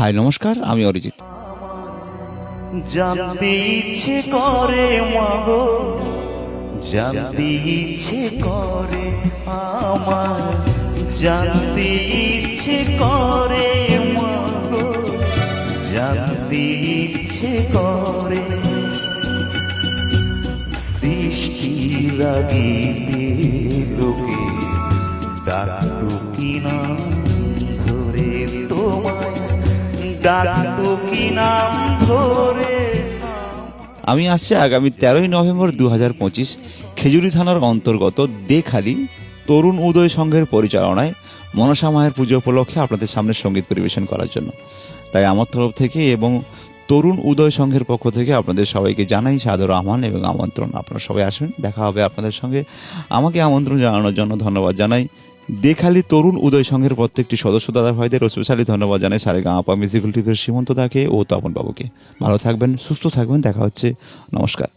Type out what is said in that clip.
High নমস্কার, আমি অরিজিৎ। জানতে ইচ্ছে করে মাগো, জানতে ইচ্ছে করে আমার, জানতে ইচ্ছে করে মাগো, জানতে ইচ্ছে করে সৃষ্টির আগিতে লোকে ডাকতো কি নাম ধরে তোমায়, ডাকতো কি নাম ধরে। আমি আসছি আগামী 13ই নভেম্বর 2025 খেজুরি থানার অন্তর্গত দেখালি তরুণ উদয় সংঘের পরিচালনায় মনসা মায়ের পুজো উপলক্ষে আপনাদের সামনে সঙ্গীত পরিবেশন করার জন্য। তাই আমার তরফ থেকে এবং তরুণ উদয় সংঘের পক্ষ থেকে আপনাদের সবাইকে জানাই সাদর আহ্বান এবং আমন্ত্রণ। আপনারা সবাই আসবেন, দেখা হবে আপনাদের সঙ্গে। আমাকে আমন্ত্রণ জানানোর জন্য ধন্যবাদ জানাই দেখালি তরুণ উদয় সংঘের প্রত্যেকটি সদস্য দাদা ভাইদের, ও স্পেশালি ধন্যবাদ জানাই সারেগামাপা মিউজিক্যাল টিভির সীমন্ত দাকে ও তপন বাবুকে। ভালো থাকবেন, সুস্থ থাকবেন, দেখা হচ্ছে, নমস্কার।